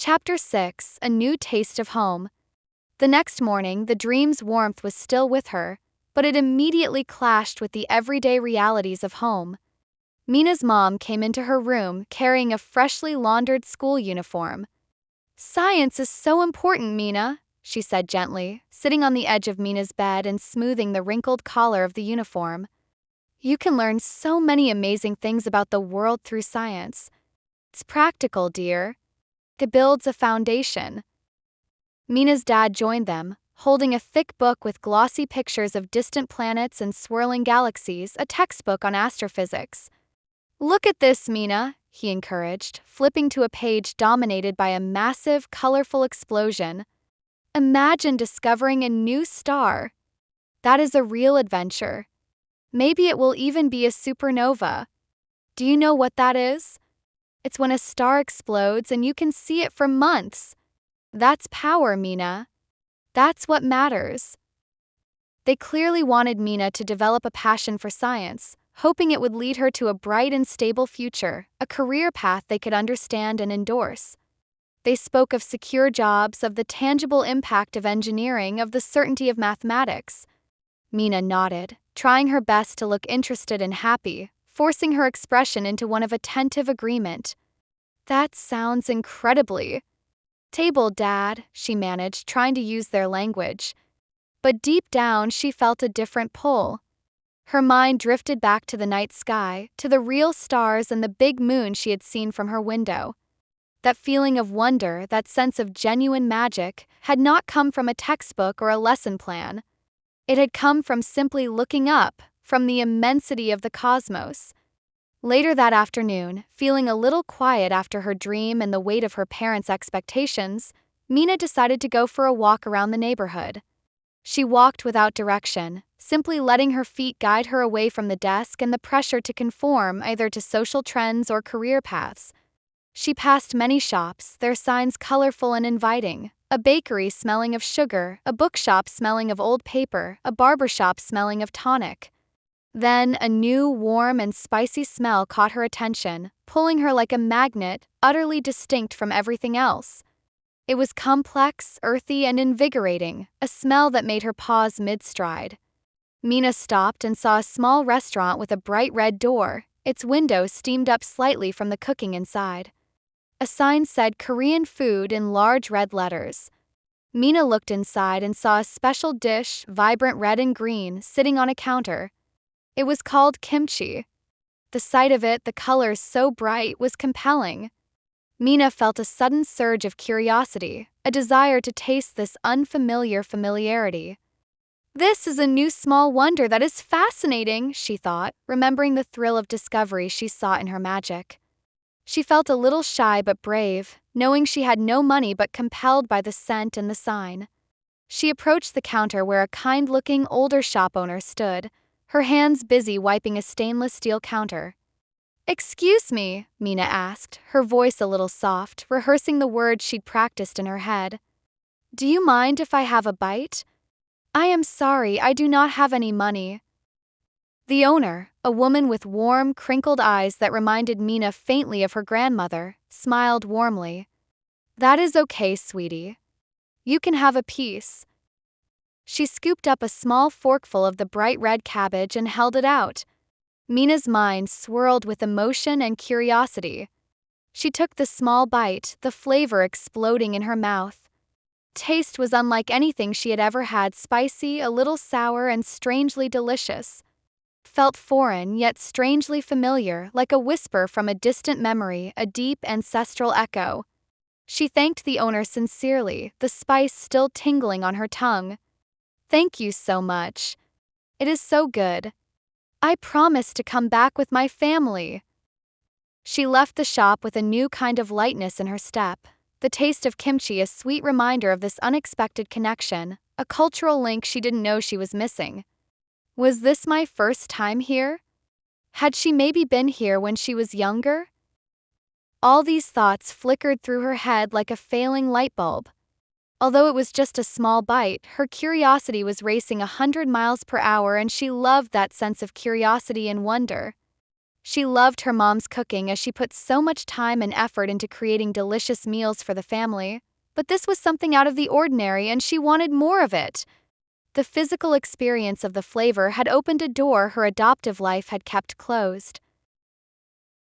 Chapter 6: A New Taste of Home. The next morning, the dream's warmth was still with her, but it immediately clashed with the everyday realities of home. Mina's mom came into her room carrying a freshly laundered school uniform. "Science is so important, Mina," she said gently, sitting on the edge of Mina's bed and smoothing the wrinkled collar of the uniform. "You can learn so many amazing things about the world through science. It's practical, dear. It builds a foundation." Mina's dad joined them, holding a thick book with glossy pictures of distant planets and swirling galaxies, a textbook on astrophysics. "Look at this, Mina," he encouraged, flipping to a page dominated by a massive, colorful explosion. "Imagine discovering a new star. That is a real adventure. Maybe it will even be a supernova. Do you know what that is? It's when a star explodes and you can see it for months. That's power, Mina. That's what matters." They clearly wanted Mina to develop a passion for science, hoping it would lead her to a bright and stable future, a career path they could understand and endorse. They spoke of secure jobs, of the tangible impact of engineering, of the certainty of mathematics. Mina nodded, trying her best to look interested and happy, forcing her expression into one of attentive agreement. "That sounds incredibly table, Dad," she managed, trying to use their language. But deep down, she felt a different pull. Her mind drifted back to the night sky, to the real stars and the big moon she had seen from her window. That feeling of wonder, that sense of genuine magic, had not come from a textbook or a lesson plan. It had come from simply looking up, from the immensity of the cosmos. Later that afternoon, feeling a little quiet after her dream and the weight of her parents' expectations, Mina decided to go for a walk around the neighborhood. She walked without direction, simply letting her feet guide her away from the desk and the pressure to conform either to social trends or career paths. She passed many shops, their signs colorful and inviting, a bakery smelling of sugar, a bookshop smelling of old paper, a barbershop smelling of tonic. Then a new, warm and spicy smell caught her attention, pulling her like a magnet, utterly distinct from everything else. It was complex, earthy, and invigorating, a smell that made her pause mid-stride. Mina stopped and saw a small restaurant with a bright red door, its window steamed up slightly from the cooking inside. A sign said "Korean food" in large red letters. Mina looked inside and saw a special dish, vibrant red and green, sitting on a counter. It was called kimchi. The sight of it, the colors so bright, was compelling. Mina felt a sudden surge of curiosity, a desire to taste this unfamiliar familiarity. "This is a new small wonder that is fascinating," she thought, remembering the thrill of discovery she sought in her magic. She felt a little shy but brave, knowing she had no money but compelled by the scent and the sign. She approached the counter where a kind-looking older shop owner stood, her hands busy wiping a stainless steel counter. "Excuse me," Mina asked, her voice a little soft, rehearsing the words she'd practiced in her head. "Do you mind if I have a bite? I am sorry, I do not have any money." The owner, a woman with warm, crinkled eyes that reminded Mina faintly of her grandmother, smiled warmly. "That is okay, sweetie. You can have a piece." She scooped up a small forkful of the bright red cabbage and held it out. Mina's mind swirled with emotion and curiosity. She took the small bite, the flavor exploding in her mouth. Taste was unlike anything she had ever had, spicy, a little sour, and strangely delicious. Felt foreign, yet strangely familiar, like a whisper from a distant memory, a deep ancestral echo. She thanked the owner sincerely, the spice still tingling on her tongue. "Thank you so much. It is so good. I promise to come back with my family." She left the shop with a new kind of lightness in her step, the taste of kimchi a sweet reminder of this unexpected connection, a cultural link she didn't know she was missing. Was this my first time here? Had she maybe been here when she was younger? All these thoughts flickered through her head like a failing light bulb. Although it was just a small bite, her curiosity was racing 100 miles per hour, and she loved that sense of curiosity and wonder. She loved her mom's cooking as she put so much time and effort into creating delicious meals for the family. But this was something out of the ordinary and she wanted more of it. The physical experience of the flavor had opened a door her adoptive life had kept closed.